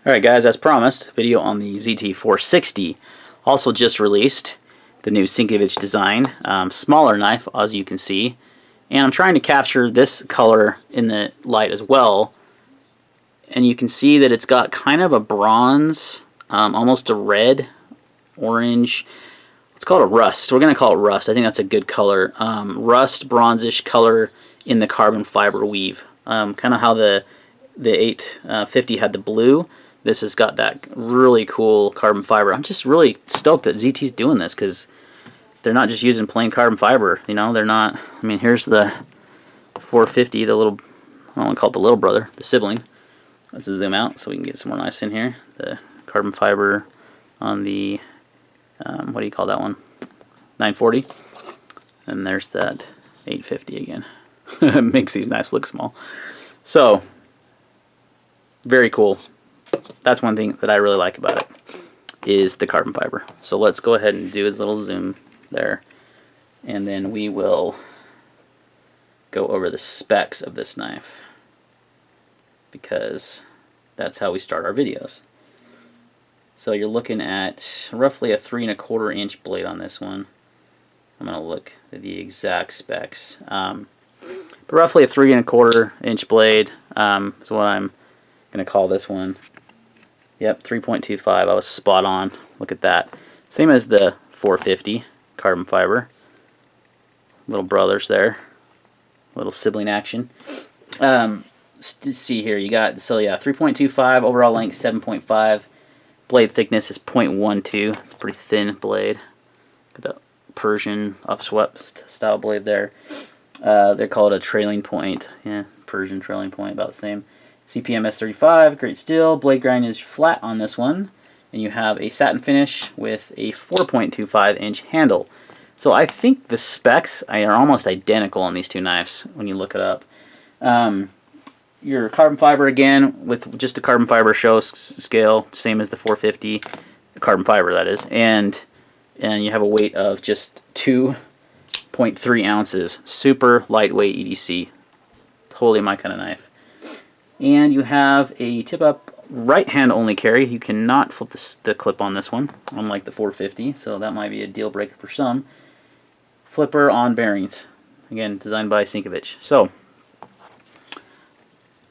Alright guys, as promised, video on the ZT460. Also just released the new Sienkiewicz design. Smaller knife, as you can see. And I'm trying to capture this color in the light as well. And you can see that it's got kind of a bronze, almost a red, orange. Let's call it a rust. We're going to call it rust. I think that's a good color. Rust, bronzish color in the carbon fiber weave. Kind of how the 850 had the blue. This has got that really cool carbon fiber. I'm just really stoked that ZT's doing this because they're not just using plain carbon fiber. You know, they're not. I mean, here's the 450, the little, I don't want to call it the little brother, the sibling. Let's zoom out so we can get some more knives in here. The carbon fiber on the, what do you call that one? 940. And there's that 850 again. It makes these knives look small. So, very cool. That's one thing that I really like about it, is the carbon fiber. So let's go ahead and do his little zoom there, and then we will go over the specs of this knife, because that's how we start our videos. So you're looking at roughly a 3 1/4 inch blade on this one. I'm going to look at the exact specs. But roughly a 3 1/4 inch blade is what I'm going to call this one. Yep, 3.25. I was spot on. Look at that. Same as the 450 carbon fiber. Little brothers there. Little sibling action. See here, you got, so yeah, 3.25, overall length 7.5. Blade thickness is 0.12. It's a pretty thin blade. Look at that Persian upswept style blade there. They call it a trailing point. Yeah, Persian trailing point, about the same. CPM S35, great steel. Blade grind is flat on this one. And you have a satin finish with a 4.25 inch handle. So I think the specs are almost identical on these two knives when you look it up. Your carbon fiber again, with just a carbon fiber show scale, same as the 450 carbon fiber, that is. And you have a weight of just 2.3 ounces. Super lightweight EDC. Totally my kind of knife. And you have a tip-up right hand only carry. You cannot flip the clip on this one, unlike the 450, so that might be a deal breaker for some. Flipper on bearings. Again, designed by Sienkiewicz. So,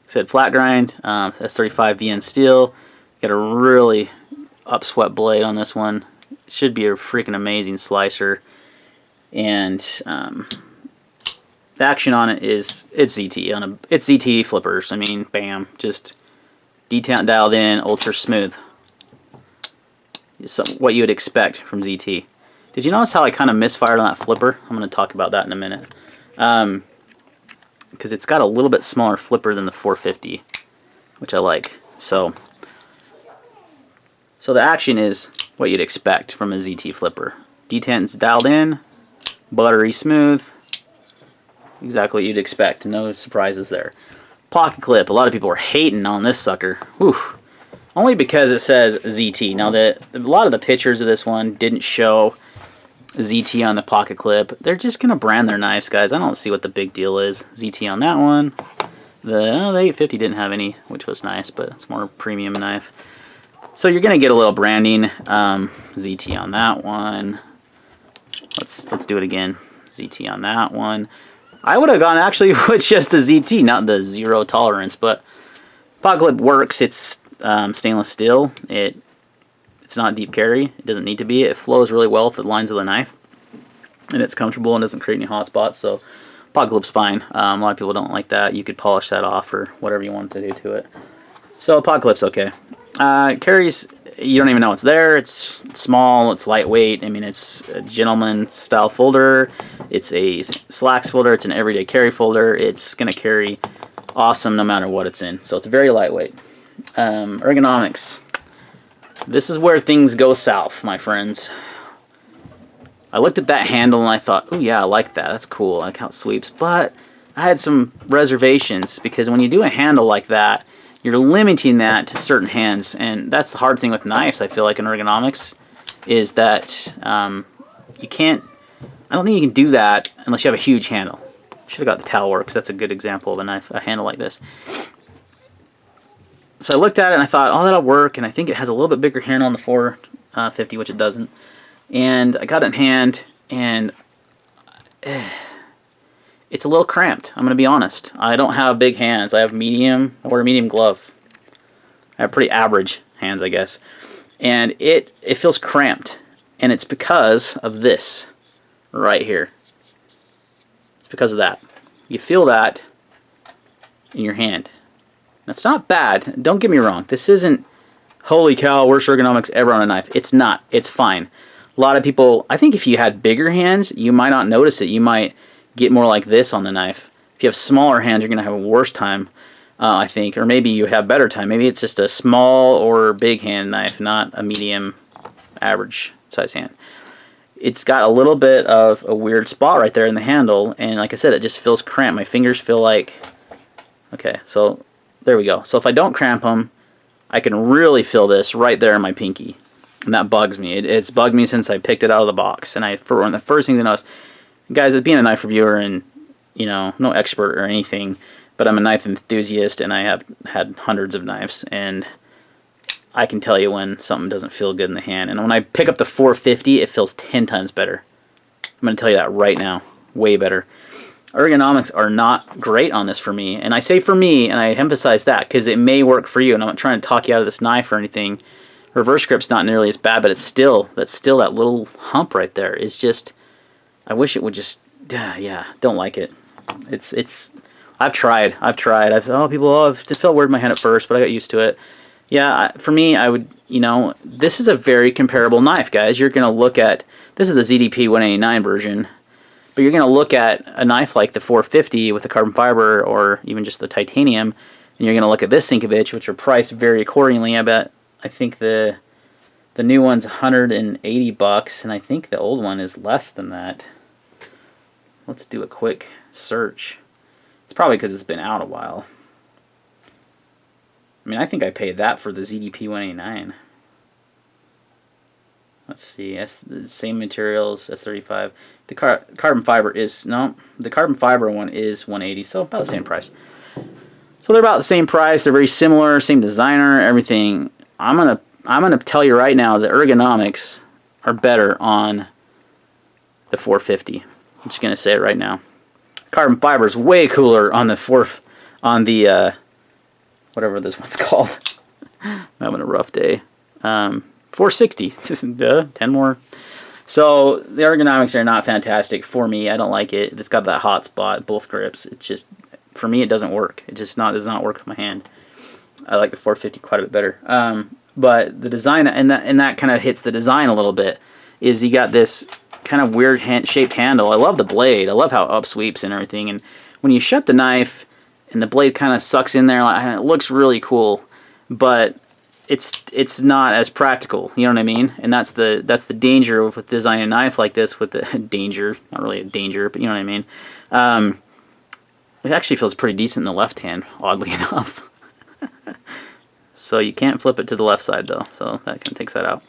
said flat grind, S35 VN steel. Got a really upswept blade on this one. Should be a freaking amazing slicer. And the action on it is, it's ZT. It's ZT flippers. I mean, bam, just detail dialed in, ultra smooth. What you would expect from ZT. Did you notice how I kind of misfired on that flipper? I'm going to talk about that in a minute. Because it's got a little bit smaller flipper than the 450, which I like. So the action is what you'd expect from a ZT flipper. Detent's dialed in, buttery smooth. Exactly what you'd expect. No surprises there. Pocket clip. A lot of people were hating on this sucker. Whew. Only because it says ZT. Now, a lot of the pictures of this one didn't show ZT on the pocket clip. They're just going to brand their knives, guys. I don't see what the big deal is. ZT on that one. The 850 didn't have any, which was nice, but it's more premium knife. So you're going to get a little branding. ZT on that one. Let's do it again. ZT on that one. I would have gone actually with just the ZT, not the zero tolerance, but pocket clip works. It's stainless steel. It's not deep carry. It doesn't need to be. It flows really well with the lines of the knife, and it's comfortable and doesn't create any hot spots. So pocket clip's fine. A lot of people don't like that. You could polish that off or whatever you want to do to it. So pocket clip's okay. Carries, you don't even know it's there. It's small, it's lightweight. I mean, it's a gentleman style folder. It's a slacks folder. It's an everyday carry folder. It's going to carry awesome no matter what it's in. So it's very lightweight. Ergonomics. This is where things go south, my friends. I looked at that handle and I thought, oh yeah, I like that. That's cool. I like how it sweeps. But I had some reservations, because when you do a handle like that, you're limiting that to certain hands, and that's the hard thing with knives, I feel like, in ergonomics, is that you can't, I don't think you can do that unless you have a huge handle. Should have got the towel work, because that's a good example of a knife, a handle like this. So I looked at it and I thought, oh, that'll work. And I think it has a little bit bigger handle on the 450, which it doesn't. And I got it in hand, and it's a little cramped. I'm going to be honest. I don't have big hands. I have medium. I wear a medium glove. I have pretty average hands, I guess. And it feels cramped. And it's because of this right here. It's because of that. You feel that in your hand. That's not bad. Don't get me wrong. This isn't, holy cow, worst ergonomics ever on a knife. It's not. It's fine. A lot of people, I think if you had bigger hands, you might not notice it. You might get more like this on the knife. If you have smaller hands, you're going to have a worse time, I think. Or maybe you have better time. Maybe it's just a small or big hand knife, not a medium, average size hand. It's got a little bit of a weird spot right there in the handle. And like I said, it just feels cramped. My fingers feel like, okay, so there we go. So if I don't cramp them, I can really feel this right there in my pinky. And that bugs me. It's bugged me since I picked it out of the box. And one of the first things to notice, guys, as being a knife reviewer and, you know, no expert or anything, but I'm a knife enthusiast and I have had hundreds of knives. And I can tell you when something doesn't feel good in the hand. And when I pick up the 450, it feels 10 times better. I'm going to tell you that right now. Way better. Ergonomics are not great on this for me. And I say for me, and I emphasize that because it may work for you. And I'm not trying to talk you out of this knife or anything. Reverse grip's not nearly as bad, but it's still, that little hump right there is just, I wish it would just, yeah, don't like it. I've tried. It just felt weird in my hand at first, but I got used to it. Yeah, for me, I would, you know, this is a very comparable knife, guys. You're going to look at, this is the ZDP 189 version. But you're going to look at a knife like the 450 with the carbon fiber or even just the titanium, and you're going to look at this Sinkovich, which are priced very accordingly. I think the new one's $180, and I think the old one is less than that. Let's do a quick search. It's probably because it's been out a while. I mean, I think I paid that for the ZDP 189. Let's see, the same materials, S35. The carbon fiber is, no, the carbon fiber one is 180, so about the same price. So they're about the same price, they're very similar, same designer, everything. I'm gonna tell you right now that ergonomics are better on the 450. I'm just gonna say it right now. Carbon fiber is way cooler on the whatever this one's called. I'm having a rough day. 460. 10 more. So the ergonomics are not fantastic for me. I don't like it. It's got that hot spot, both grips. It's just, for me, it doesn't work. It just does not work with my hand. I like the 450 quite a bit better. But the design, and that kind of hits the design a little bit, is you got this kind of weird shaped handle. I love the blade. I love how it upsweeps and everything. And when you shut the knife and the blade kind of sucks in there, it looks really cool. But it's not as practical, you know what I mean? And that's the danger with designing a knife like this, with the danger, not really a danger, but you know what I mean? It actually feels pretty decent in the left hand, oddly enough. So you can't flip it to the left side though, so that kind of takes that out.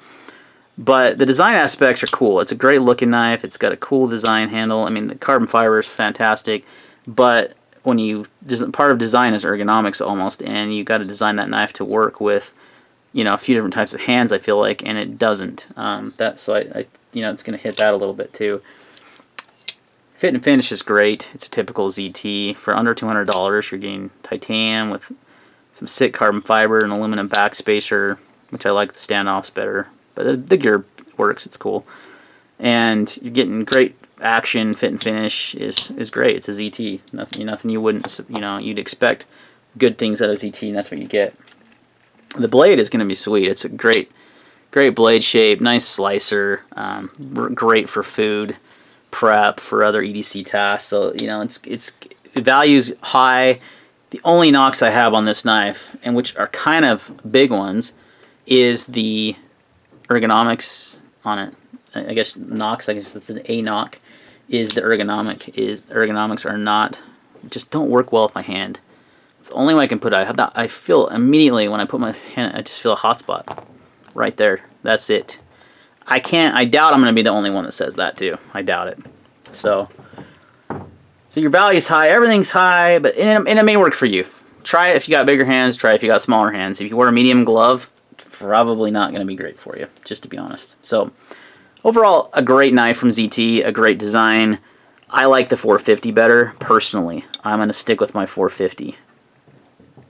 But the design aspects are cool. It's a great looking knife. It's got a cool design handle. I mean, the carbon fiber is fantastic, but part of design is ergonomics almost, and you got to design that knife to work with, you know, a few different types of hands, I feel like, and it doesn't. So I you know, it's going to hit that a little bit too. Fit and finish is great. It's a typical ZT. For under $200, you're getting titanium with some sick carbon fiber and aluminum back spacer, which I like the standoffs better. But the gear works. It's cool. And you're getting great action. Fit and finish is great. It's a ZT. Nothing you wouldn't, you know, you'd expect good things out of ZT, and that's what you get. The blade is going to be sweet. It's a great blade shape, nice slicer, great for food prep, for other EDC tasks. So, you know, it's value's high. The only knocks I have on this knife, and which are kind of big ones, is the ergonomics on it. I guess knocks, I guess that's an A knock, is the ergonomics are not, just don't work well with my hand. It's the only way I can put it. I feel immediately when I put my hand, I just feel a hot spot right there. That's it. I doubt I'm going to be the only one that says that too. I doubt it. So your value's high, everything's high, but and it may work for you. try it if you got bigger hands. Try it if you got smaller hands. If you wear a medium glove, probably not going to be great for you, just to be honest. So overall, a great knife from ZT, a great design. I like the 450 better, personally. I'm going to stick with my 450.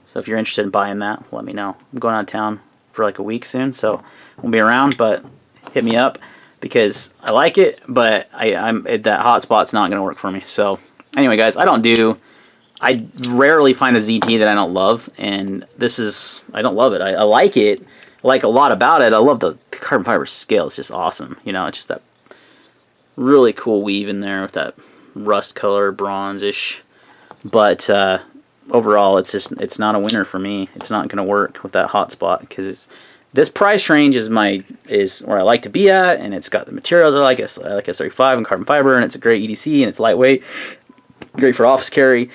So if you're interested in buying that, let me know. I'm going out of town for like a week soon, so won't be around, but hit me up because I like it, but that hotspot's not going to work for me. So anyway, guys, I rarely find a ZT that I don't love, and I don't love it. I like it. I like a lot about it. I love the carbon fiber scale. It's just awesome. You know, it's just that really cool weave in there with that rust color, bronze-ish. But overall, it's not a winner for me. It's not going to work with that hotspot because this price range is where I like to be at, and it's got the materials I like. I like S35 and carbon fiber, and it's a great EDC, and it's lightweight, great for office carry.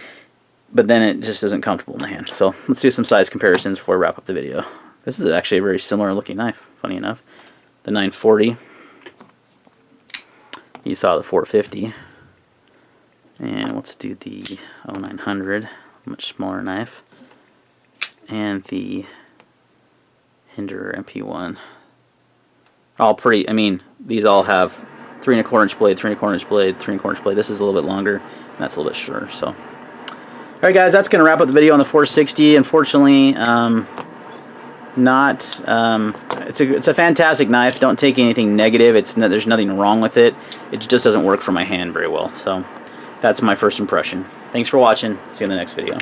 But then it just isn't comfortable in the hand. So let's do some size comparisons before we wrap up the video. This is actually a very similar looking knife, funny enough. The 940. You saw the 450. And let's do the 0900, much smaller knife. And the Hinder MP1. All pretty, I mean, these all have 3 1/4 inch blade, 3 1/4 inch blade, 3 1/4 inch blade. This is a little bit longer, and that's a little bit shorter, so. Alright guys, that's going to wrap up the video on the 460. Unfortunately, it's a fantastic knife. Don't take anything negative. There's nothing wrong with it. It just doesn't work for my hand very well. So that's my first impression. Thanks for watching. See you in the next video.